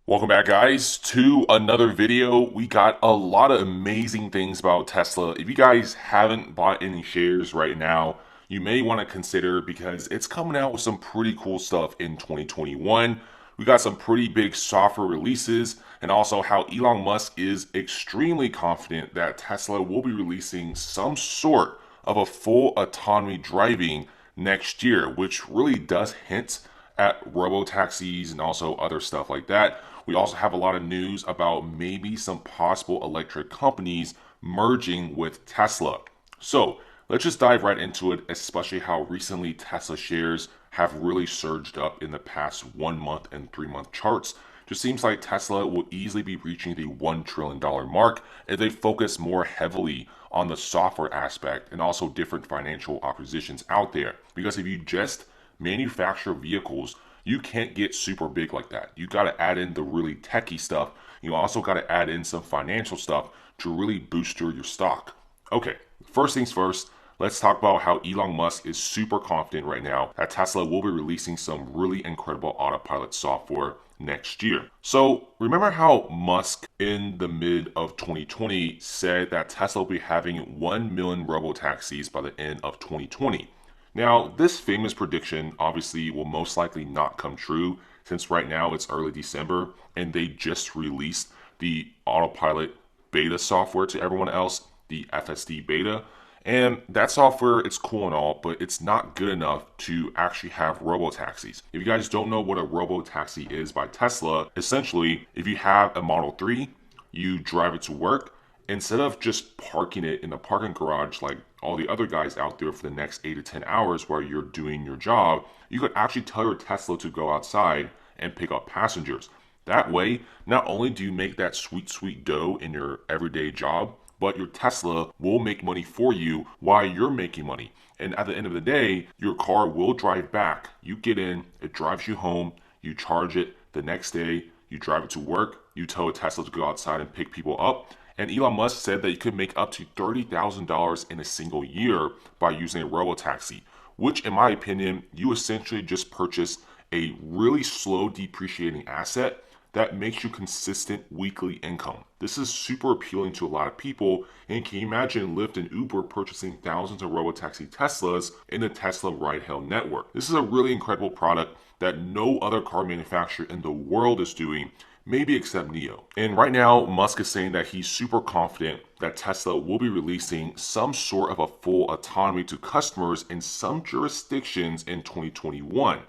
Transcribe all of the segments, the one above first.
Welcome back, guys, to another video. We got a lot of amazing things about Tesla. If you guys haven't bought any shares right now, you may want to consider because it's coming out with some pretty cool stuff in 2021. We got some pretty big software releases, and also how Elon Musk is extremely confident that Tesla will be releasing some sort of a full autonomy driving next year, which really does hint at robo taxis and also other stuff like that. We also have a lot of news about maybe some possible electric companies merging with Tesla. So let's just dive right into it, especially how recently Tesla shares have really surged up in the past 1 month and 3 month charts. Just seems like Tesla will easily be reaching the $1 trillion mark if they focus more heavily on the software aspect and also different financial oppositions out there. Because if you just manufacture vehicles, you can't get super big like that. You got to add in the really techie stuff. You also got to add in some financial stuff to really boost your stock. Okay, first things first, let's talk about how Elon Musk is super confident right now that Tesla will be releasing some really incredible autopilot software next year. So remember how Musk in the mid of 2020 said that Tesla will be having 1 million robo taxis by the end of 2020. Now, this famous prediction obviously will most likely not come true since right now it's early December and they just released the autopilot beta software to everyone else, the FSD beta. And that software, it's cool and all, but it's not good enough to actually have robo-taxis. If you guys don't know what a robo-taxi is by Tesla, essentially, if you have a Model 3, you drive it to work, instead of just parking it in the parking garage like all the other guys out there for the next 8 to 10 hours while you're doing your job, you could actually tell your Tesla to go outside and pick up passengers. That way, not only do you make that sweet, sweet dough in your everyday job, but your Tesla will make money for you while you're making money. And at the end of the day, your car will drive back. You get in, it drives you home, you charge it the next day, you drive it to work, you tell a Tesla to go outside and pick people up. And Elon Musk said that you could make up to $30,000 in a single year by using a robotaxi, which, in my opinion, you essentially just purchase a really slow depreciating asset that makes you consistent weekly income. This is super appealing to a lot of people. And can you imagine Lyft and Uber purchasing thousands of robotaxi Teslas in the Tesla ride-hail network? This is a really incredible product that no other car manufacturer in the world is doing, maybe except NIO. And right now, Musk is saying that he's super confident that Tesla will be releasing some sort of a full autonomy to customers in some jurisdictions in 2021.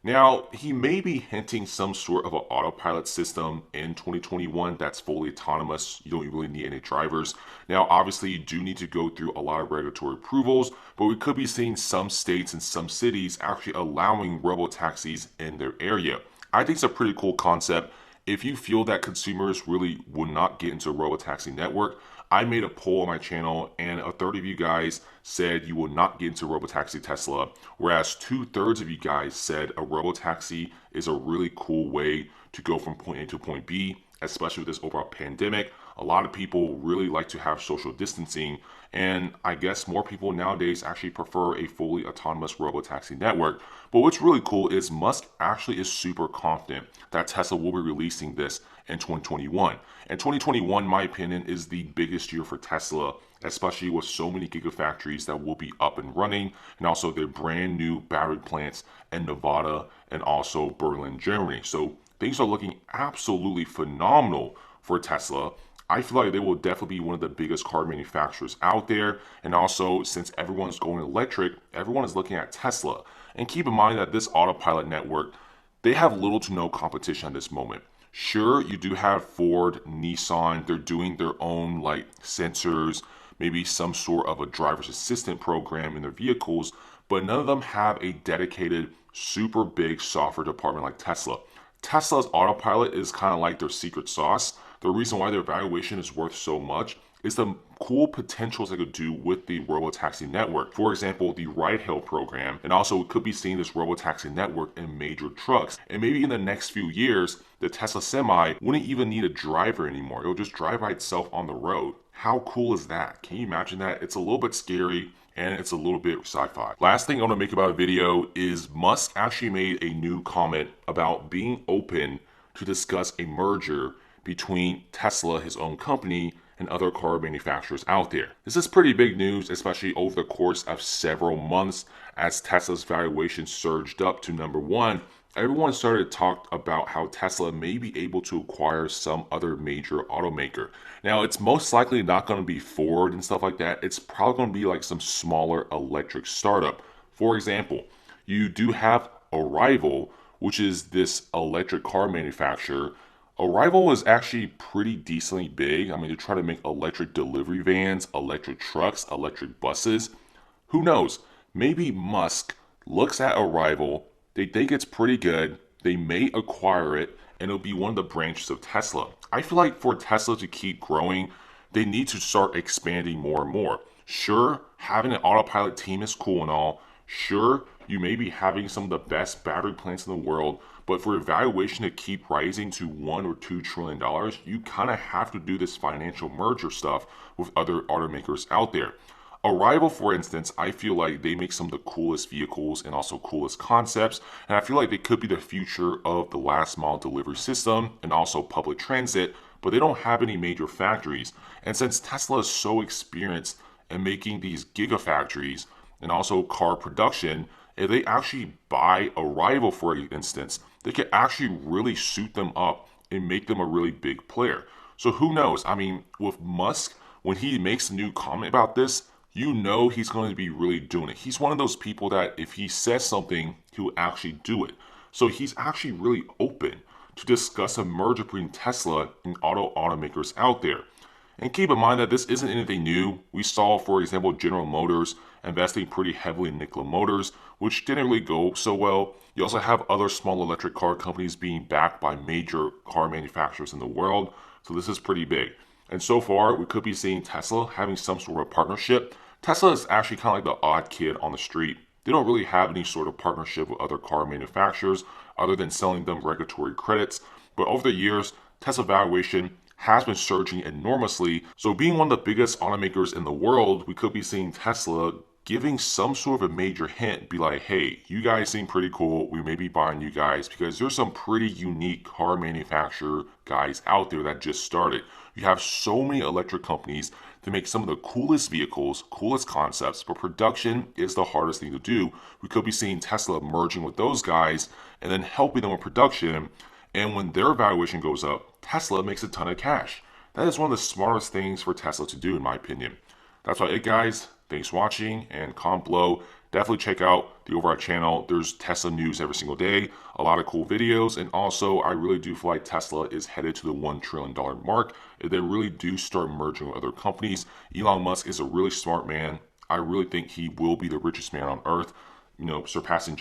Now, he may be hinting some sort of an autopilot system in 2021 that's fully autonomous. You don't really need any drivers. Now, obviously, you do need to go through a lot of regulatory approvals, but we could be seeing some states and some cities actually allowing robo-taxis in their area. I think it's a pretty cool concept. If you feel that consumers really would not get into a robotaxi network, I made a poll on my channel and a third of you guys said you will not get into robotaxi Tesla, whereas 2/3 of you guys said a robotaxi is a really cool way to go from point A to point B, especially with this overall pandemic. A lot of people really like to have social distancing, and I guess more people nowadays actually prefer a fully autonomous robotaxi network. But what's really cool is Musk actually is super confident that Tesla will be releasing this in 2021. And 2021, in my opinion, is the biggest year for Tesla, especially with so many gigafactories that will be up and running, and also their brand new battery plants in Nevada and also Berlin, Germany. So things are looking absolutely phenomenal for Tesla. I feel like they will definitely be one of the biggest car manufacturers out there. And also, since everyone's going electric, everyone is looking at Tesla. And keep in mind that this autopilot network, they have little to no competition at this moment. Sure, you do have Ford, Nissan, they're doing their own like sensors, maybe some sort of a driver's assistant program in their vehicles, but none of them have a dedicated, super big software department like Tesla. Tesla's autopilot is kind of like their secret sauce. The reason why their valuation is worth so much is the cool potentials they could do with the robotaxi network. For example, the ride-hail program, and also we could be seeing this robotaxi network in major trucks. And maybe in the next few years, the Tesla Semi wouldn't even need a driver anymore. It'll just drive by itself on the road. How cool is that? Can you imagine that? It's a little bit scary and it's a little bit sci-fi. Last thing I want to make about a video is Musk actually made a new comment about being open to discuss a merger between Tesla, his own company, and other car manufacturers out there. This is pretty big news, especially over the course of several months as Tesla's valuation surged up to number one. Everyone started to talk about how Tesla may be able to acquire some other major automaker. Now, it's most likely not going to be Ford and stuff like that. It's probably going to be like some smaller electric startup. For example, you do have Arrival, which is this electric car manufacturer. Arrival was actually pretty decently big. I mean, they try to make electric delivery vans, electric trucks, electric buses. Who knows? Maybe Musk looks at Arrival, they think it's pretty good, they may acquire it, and it'll be one of the branches of Tesla. I feel like for Tesla to keep growing, they need to start expanding more and more. Sure, having an autopilot team is cool and all. Sure, you may be having some of the best battery plants in the world, but for your valuation to keep rising to $1 or $2 trillion, you kind of have to do this financial merger stuff with other automakers out there. Arrival, for instance, I feel like they make some of the coolest vehicles and also coolest concepts, and I feel like they could be the future of the last mile delivery system and also public transit, but they don't have any major factories. And since Tesla is so experienced in making these gigafactories and also car production, if they actually buy Arrival, for instance, they could actually really suit them up and make them a really big player. So who knows? I mean, with Musk, when he makes a new comment about this, you know he's going to be really doing it. He's one of those people that if he says something, he'll actually do it. So he's actually really open to discuss a merger between Tesla and auto automakers out there. And keep in mind that this isn't anything new. We saw, for example, General Motors investing pretty heavily in Nikola Motors, which didn't really go so well. You also have other small electric car companies being backed by major car manufacturers in the world. So this is pretty big. And so far, we could be seeing Tesla having some sort of partnership. Tesla is actually kind of like the odd kid on the street. They don't really have any sort of partnership with other car manufacturers other than selling them regulatory credits. But over the years, Tesla valuation has been surging enormously. So being one of the biggest automakers in the world, we could be seeing Tesla giving some sort of a major hint, be like, hey, you guys seem pretty cool. We may be buying you guys because there's some pretty unique car manufacturer guys out there that just started. You have so many electric companies to make some of the coolest vehicles, coolest concepts, but production is the hardest thing to do. We could be seeing Tesla merging with those guys and then helping them with production. And when their valuation goes up, Tesla makes a ton of cash. That is one of the smartest things for Tesla to do, in my opinion. That's about it, guys. Thanks for watching, and comment below. Definitely check out the overall channel. There's Tesla news every single day, a lot of cool videos, and also I really do feel like Tesla is headed to the $1 trillion mark. If they really do start merging with other companies, Elon Musk is a really smart man. I really think he will be the richest man on earth, surpassing